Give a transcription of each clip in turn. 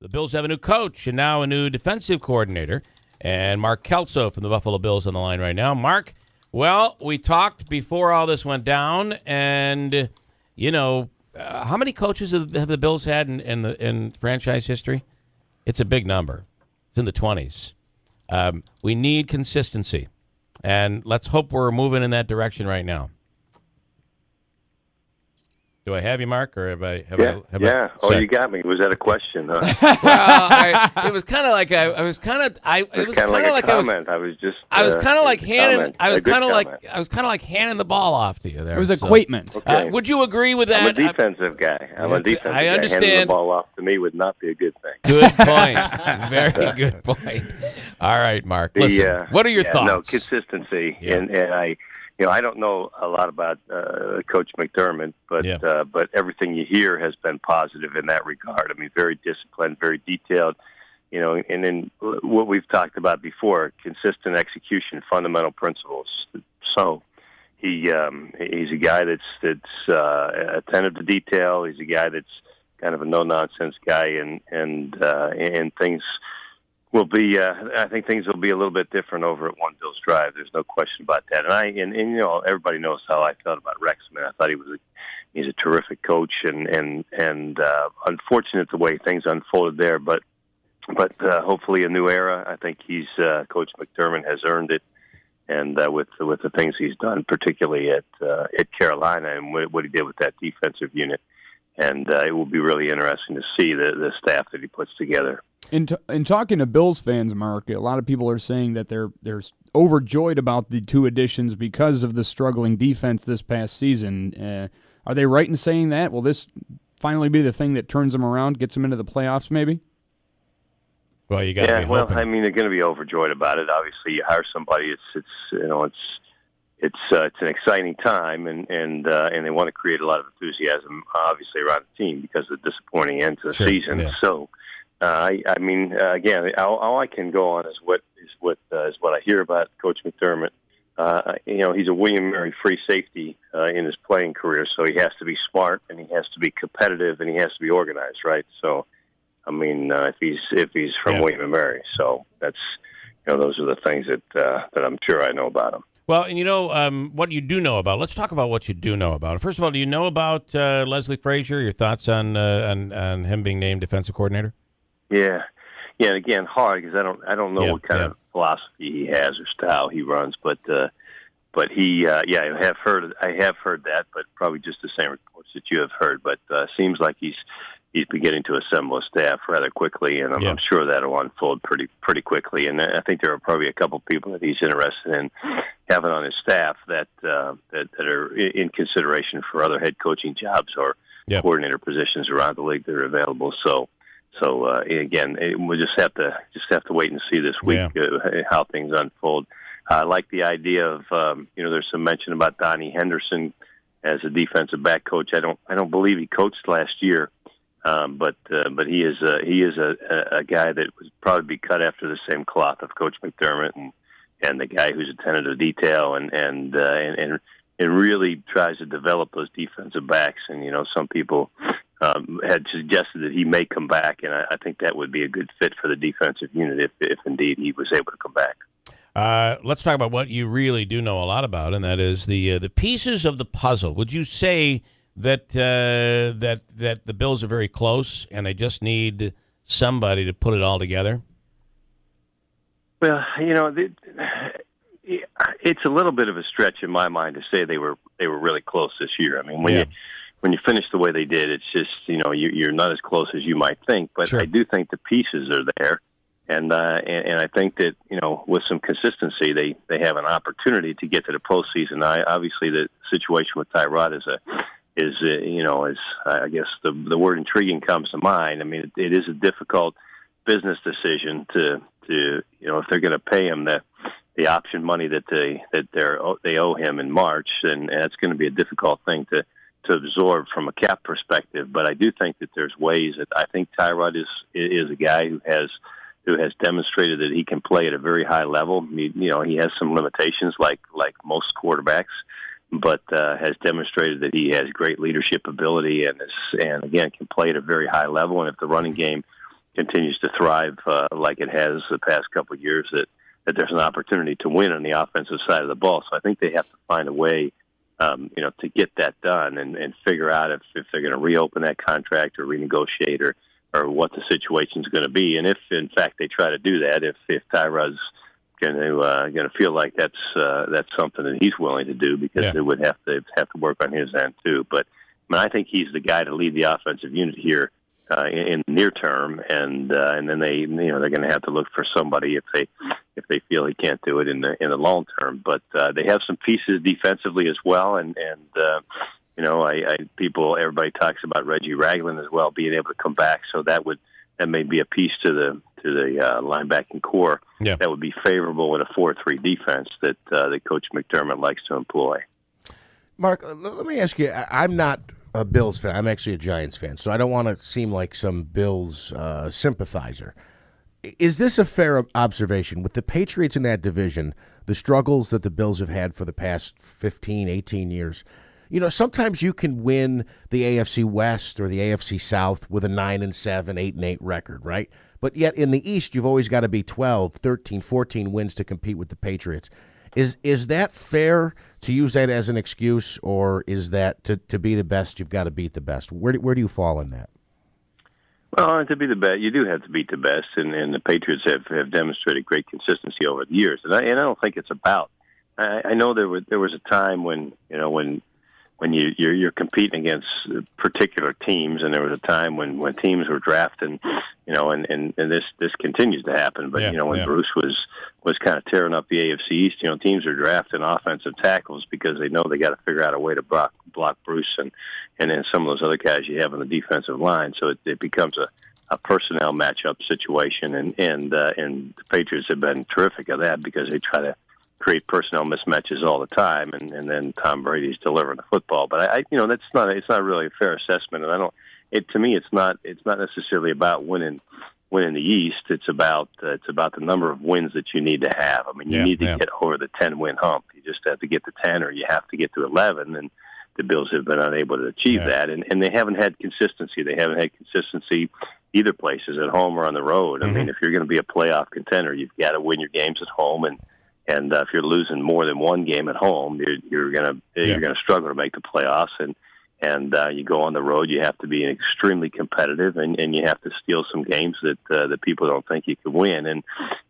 The Bills have a new coach and now a new defensive coordinator. And Mark Kelso from the Buffalo Bills on the line right now. Mark, well, we talked before all this went down, and, how many coaches have the Bills had in franchise history? It's a big number. It's in the 20s. We need consistency, and let's hope we're moving in that direction right now. Do I have you, Mark, or have I? You got me. Was that a question? Huh? It was kind of like I was kind of handing the ball off to you there. It was equipment. Okay. Would you agree with that? I'm a defensive guy. I understand. Handing the ball off to me would not be a good thing. Good point. Very good point. All right, Mark. Listen, what are your thoughts? No, consistency, and I don't know a lot about Coach McDermott, but everything you hear has been positive in that regard. I mean, very disciplined, very detailed, and then what we've talked about before, consistent execution, fundamental principles. So he's a guy that's attentive to detail. He's a guy that's kind of a no-nonsense guy, and things will be. I think things will be a little bit different over at One Bills Drive. There's no question about that. And everybody knows how I felt about Rex. I thought he's a terrific coach, and unfortunate the way things unfolded there. But hopefully a new era. I think Coach McDermott has earned it, and with the things he's done, particularly at Carolina and what he did with that defensive unit, and it will be really interesting to see the staff that he puts together. In talking to Bills fans, Mark, a lot of people are saying that they're overjoyed about the two additions because of the struggling defense this past season. Are they right in saying that? Will this finally be the thing that turns them around, gets them into the playoffs, maybe? Well, you got to be hoping. They're going to be overjoyed about it. Obviously, you hire somebody. It's an exciting time, and they want to create a lot of enthusiasm, obviously, around the team because of the disappointing end to the season. Yeah. So. Again, all I can go on is what I hear about Coach McDermott. He's a William Mary free safety in his playing career, so he has to be smart and he has to be competitive and he has to be organized, right? So, if he's from William and Mary, so that's those are the things that I'm sure I know about him. Well, and what you do know about. Let's talk about what you do know about. First of all, do you know about Leslie Frazier? Your thoughts on him being named defensive coordinator? Yeah. And again, hard because I don't know what kind of philosophy he has or style he runs, but he I have heard that, but probably just the same reports that you have heard. But seems like he's beginning to assemble a staff rather quickly, and I'm sure that'll unfold pretty quickly. And I think there are probably a couple people that he's interested in having on his staff that are in consideration for other head coaching jobs or coordinator positions around the league that are available. So again, we'll just have to wait and see this week how things unfold. I like the idea of there's some mention about Donnie Henderson as a defensive back coach. I don't believe he coached last year, but he is a guy that would probably be cut after the same cloth of Coach McDermott and the guy who's attentive to detail and really tries to develop those defensive backs. And some people had suggested that he may come back, and I think that would be a good fit for the defensive unit if indeed he was able to come back. Let's talk about what you really do know a lot about, and that is the pieces of the puzzle. Would you say that the Bills are very close, and they just need somebody to put it all together? Well, it's a little bit of a stretch in my mind to say they were really close this year. When you finish the way they did, it's just you're not as close as you might think. But I do think the pieces are there, and I think that with some consistency, they have an opportunity to get to the postseason. Obviously, the situation with Tyrod is I guess the word intriguing comes to mind. It is a difficult business decision to if they're going to pay him the option money that they owe him in March, and that's going to be a difficult thing to absorb from a cap perspective. But I do think that there's ways that I think Tyrod is a guy who has demonstrated that he can play at a very high level. He has some limitations like most quarterbacks, but has demonstrated that he has great leadership ability and again can play at a very high level. And if the running game continues to thrive like it has the past couple of years, that there's an opportunity to win on the offensive side of the ball. So I think they have to find a way, to get that done and figure out if they're going to reopen that contract or renegotiate or what the situation is going to be. And if, in fact, they try to do that, if Tyrod's going to feel like that's something that he's willing to do, because they would have to work on his end too. But I think he's the guy to lead the offensive unit here in the near term, and then they're going to have to look for somebody if they feel he can't do it in the long term. But they have some pieces defensively as well, and everybody talks about Reggie Ragland as well being able to come back, so that may be a piece to the linebacking core that would be favorable in a 4-3 defense that Coach McDermott likes to employ. Mark, let me ask you, I'm not a Bills fan. I'm actually a Giants fan, so I don't want to seem like some Bills sympathizer. Is this a fair observation? With the Patriots in that division, the struggles that the Bills have had for the past 15, 18 years, sometimes you can win the AFC West or the AFC South with a 9-7, 8-8 record, right? But yet in the East, you've always got to be 12, 13, 14 wins to compete with the Patriots. Is that fair to use that as an excuse, or is that to be the best, you've got to beat the best? Where do you fall in that? Well, to be the best, you do have to beat the best, and the Patriots have demonstrated great consistency over the years. And I don't think it's about. I know there was a time when you're competing against particular teams, and there was a time when teams were drafting, and this continues to happen. But when Bruce was kind of tearing up the AFC East, teams are drafting offensive tackles because they know they got to figure out a way to block Bruce and then some of those other guys you have on the defensive line. So it becomes a personnel matchup situation, and the Patriots have been terrific at that because they try to create personnel mismatches all the time, and then Tom Brady's delivering the football. But it's not really a fair assessment, and to me it's not necessarily about winning the East. It's about the number of wins that you need to have. I mean, you need to get over the 10-win hump. You just have to get to 10, or you have to get to 11, and the Bills have been unable to achieve that, and they haven't had consistency. They haven't had consistency either places, at home or on the road. I mean, if you're going to be a playoff contender, you've got to win your games at home, and if you're losing more than one game at home, you're going to struggle to make the playoffs. And you go on the road, you have to be extremely competitive, and you have to steal some games that people don't think you can win. And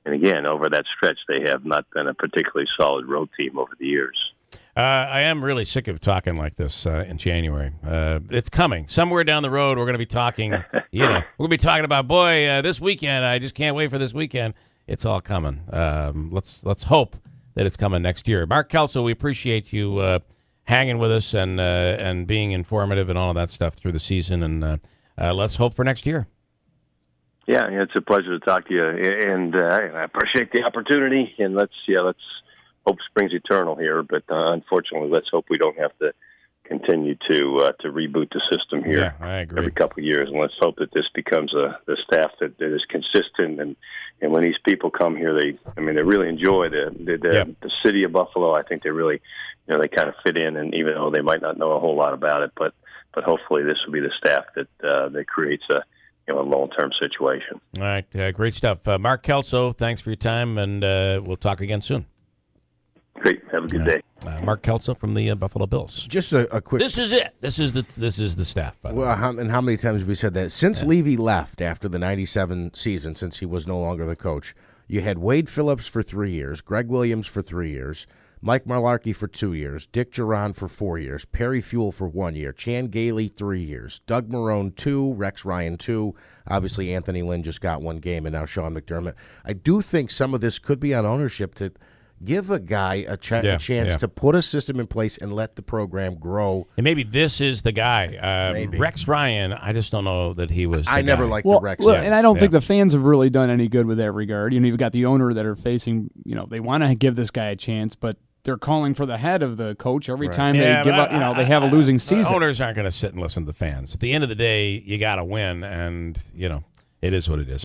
again, over that stretch, they have not been a particularly solid road team over the years. I am really sick of talking like this in January. It's coming. Somewhere down the road, we're going to be talking, we're going to be talking about, this weekend, I just can't wait for this weekend. It's all coming. Let's hope that it's coming next year. Mark Kelso, we appreciate you hanging with us and being informative and all of that stuff through the season. And let's hope for next year. Yeah, it's a pleasure to talk to you, and I appreciate the opportunity. And let's hope springs eternal here. But unfortunately, let's hope we don't have to continue to reboot the system here. Yeah, I agree. Every couple of years, and let's hope that this becomes the staff that is consistent, and when these people come here, they really enjoy the city of Buffalo. I think they really, they kind of fit in, and even though they might not know a whole lot about it, but hopefully this will be the staff that creates a long-term situation. All right, great stuff. Mark Kelso, thanks for your time, and we'll talk again soon. Great. Have a good day. Mark Kelso from the Buffalo Bills. Just a quick. This is it. This is the staff. By the way. And how many times have we said that? Since Levy left after the '97 season, since he was no longer the coach, you had Wade Phillips for 3 years, Greg Williams for 3 years, Mike Malarkey for 2 years, Dick Duran for 4 years, Perry Fuel for 1 year, Chan Gailey 3 years, Doug Marrone 2, Rex Ryan 2. Obviously, Anthony Lynn just got 1 game, and now Sean McDermott. I do think some of this could be on ownership to give a guy a chance to put a system in place and let the program grow. And maybe this is the guy. Rex Ryan, I just don't know that he was I never liked the Rex. Well, and I don't think the fans have really done any good with that regard. You've got the owner that are facing, they want to give this guy a chance, but they're calling for the head of the coach every time they give up. They have a losing season. Owners aren't going to sit and listen to the fans. At the end of the day, you got to win, and, it is what it is.